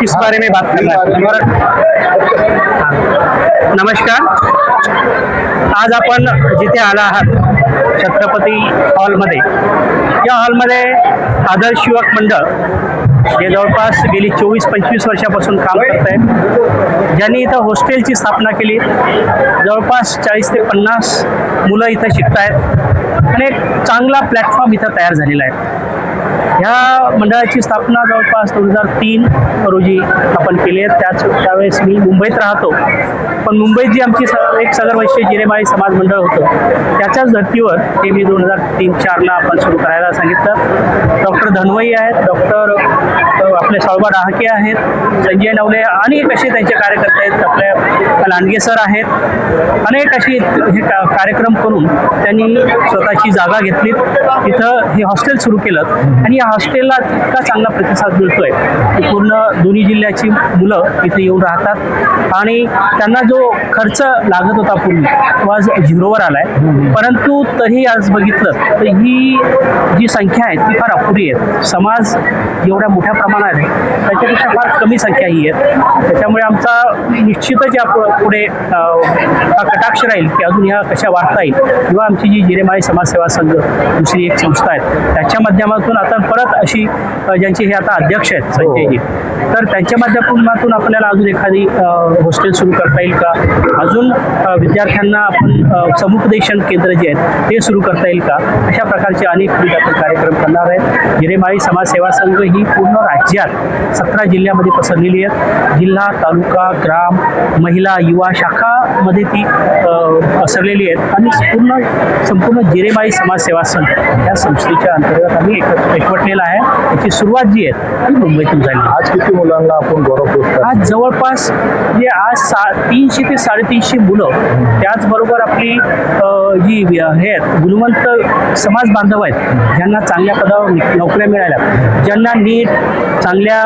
किस बारे में बात करना है? नमस्कार, आज आपण जिथे आला आहात छत्रपती हॉलमध्ये, या हॉलमध्ये आदर्श युवक मंडळ जे जवळपास गेली 24-25 वर्षापासून काम करत आहेत, ज्यांनी इथं हॉस्टेलची स्थापना केली. जवळपास 40 ते 50 मुलं इथं शिकत आहेत आणि एक चांगला प्लॅटफॉर्म इथं तयार झालेला आहे. ह्या मंडळाची स्थापना जवळपास 2003 रोजी आपण केली आहे. त्यावेळेस मी मुंबईत राहतो, पण मुंबईत जी आमची एक सदरवंशीय जिरेमाळी समाज मंडळ होतं त्याच्याच धर्तीवर हे मी 2003-04ला आपण सुरू करायला सांगितलं. डॉक्टर धनवई आहेत, डॉक्टर आपले साळबा डहाके आहेत, संजय नवले, अनेक असे त्यांचे कार्यकर्ते आहेत, आपले लांडगे सर आहेत. अनेक असे हे कार्यक्रम करून त्यांनी स्वतःची जागा घेतली, तिथं हे हॉस्टेल सुरू केलं आणि या हॉस्टेलला इतका चांगला प्रतिसाद मिळतोय की पूर्ण दोन्ही जिल्ह्याची मुलं इथे येऊन राहतात आणि त्यांना जो खर्च लागत होता पूर्वी तो आज झिरोवर आलाय. परंतु तरी आज बघितलं तर ही जी संख्या आहे ती फार अपुरी आहे. समाज एवढ्या मोठ्या प्रमाणात आहे त्याच्यापेक्षा फार कमी संख्या ही आहे. त्याच्यामुळे आमचा निश्चितच या पुढे हा कटाक्ष राहील की अजून ह्या कशा वाढता येईल, किंवा आमची जी जिरेमाळी समाजसेवा संघ दुसरी एक संस्था आहे त्याच्या माध्यमातून आता परत अशी ज्यांचे हे आता अध्यक्ष आहेत संजयजी, तर त्यांच्या माध्यमातून आपल्याला अजून एखादी हॉस्टेल सुरू करता येईल का, अजून विद्यार्थ्यांना आपण समुपदेशन केंद्र जे आहेत ते सुरू करता येईल का, अशा प्रकारचे अनेक आपण कार्यक्रम करणार आहेत. जिरेमाळी समाजसेवा संघ ही पूर्ण राज्यात 17 जिल्ह्यामध्ये पसरलेली आहेत. जिल्हा, तालुका, ग्राम, महिला, युवा शाखामध्ये ती पसरलेली आहेत आणि संपूर्ण जिरेमाळी समाजसेवा संघ या संस्थेच्या अंतर्गत आम्ही एकवटलेला आहे. याची सुरुवात जी आहे ती मुंबईतून झाली. आज किती मुलांना आपण गौरव पुरस्कार? आज जवळपास म्हणजे आज 300 ते 350 मुलं, त्याचबरोबर आपली जी हे आहेत गुणवंत समाज बांधव आहेत, ज्यांना चांगल्या पदावर नोकऱ्या मिळाल्या, ज्यांना नीट चांगल्या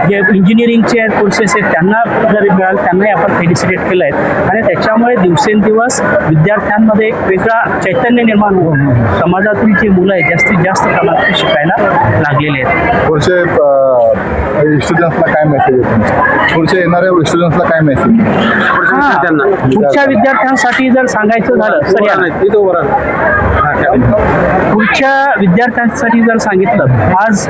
जे इंजिनिअरिंगचे कोर्सेस आहेत त्यांना जर मिळालं त्यांनाही आपण फेलिसिटेट केलं आहे आणि त्याच्यामुळे दिवसेंदिवस विद्यार्थ्यांमध्ये एक वेगळा चैतन्य निर्माण होऊन समाजातील जी मुलं आहेत जास्तीत जास्त प्रमाणात शिकायला लागलेले आहेत. पुढचे स्टुडंट्सला काय मेसेज आहे? पुढच्या येणाऱ्या स्टुडंट्सला काय मेसेज? पुढच्या विद्यार्थ्यांसाठी जर सांगायचं झालं पुढच्या विद्यार्थ्यांसाठी जर सांगितलं, आज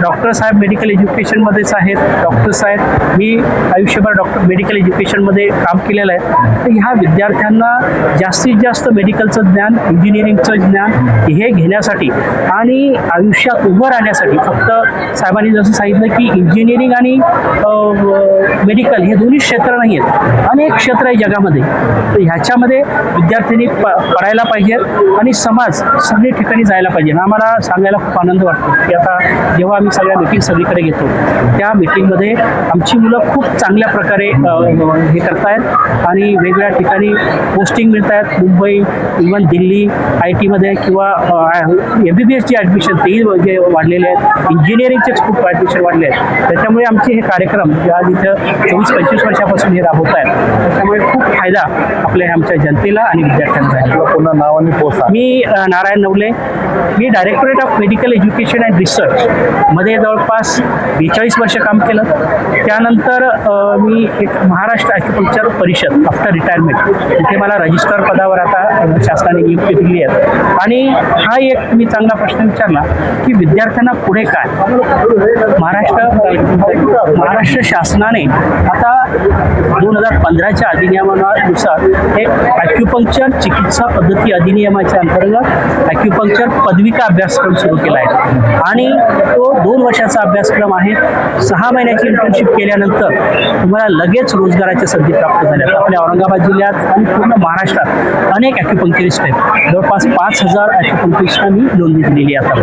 डॉक्टर साहेब मेडिकल एज्युकेशनमध्येच आहेत. डॉक्टर साहेब मी आयुष्यभर मेडिकल एज्युकेशनमध्ये काम केलेलं आहे. तर ह्या विद्यार्थ्यांना जास्तीत जास्त मेडिकलचं ज्ञान, इंजिनिअरिंगचं ज्ञान हे घेण्यासाठी आणि आयुष्यात उभं राहण्यासाठी, फक्त साहेबांनी जसं सांगितलं की इंजिनिअरिंग आणि मेडिकल हे दोन्ही क्षेत्र नाही आहेत, अनेक क्षेत्र आहे जगामध्ये. तर ह्याच्यामध्ये विद्यार्थ्यांनी पडायला पाहिजे आणि समाज सगळी ठिकाणी जायला पाहिजे. आम्हाला सांगायला खूप आनंद वाटतो की आता जेव्हा आम्ही सगळ्या मीटिंग सगळीकडे घेतो त्या मीटिंगमध्ये आमची मुलं खूप चांगल्या प्रकारे हे करतायत आणि वेगवेगळ्या ठिकाणी पोस्टिंग मिळत आहेत. मुंबई, इव्हन दिल्ली ITमध्ये किंवा MBBSची ॲडमिशन तेही जे वाढलेले आहेत, इंजिनिअरिंगचेच खूप ॲडमिशन वाढले आहेत. त्याच्यामुळे आमचे हे कार्यक्रम जे आज इथं 24-25 वर्षापासून हे राबवत आहेत त्याच्यामुळे खूप फायदा आपल्या आमच्या जनतेला आणि विद्यार्थ्यांना आहे. पुन्हा नाव आणि post? Me Narayan Navale, me directorate of medical education and research मध्ये जवळपास 42 वर्ष काम केलं. त्यानंतर मी एक महाराष्ट्र ॲक्युपंक्चर परिषद आफ्टर रिटायरमेंट इथे मला रजिस्ट्रार पदावर आता शासनाने नियुक्ती दिली आहे. आणि हा एक मी चांगला प्रश्न विचारला की विद्यार्थ्यांना पुढे काय. महाराष्ट्र शासनाने आता 2015च्या अधिनियमानुसार एक ॲक्युपंक्चर चिकित्सा पद्धती अधिनियमाच्या अंतर्गत ॲक्युपंक्चर पदविका अभ्यासक्रम सुरू केला आहे आणि तो 2 वर्षाचा अभ्यासक्रम आहे. 6 महिन्याची इंटर्नशिप केल्यानंतर तुम्हाला लगेच रोजगाराच्या संधी प्राप्त झाल्या. आपल्या औरंगाबाद जिल्ह्यात आणि पूर्ण महाराष्ट्रात अनेक ॲक्युपंक्चरिस्ट आहेत. जवळपास 5000 ॲक्युपंक्चरिस्टना मी नोंदणी दिलेली आहे आता.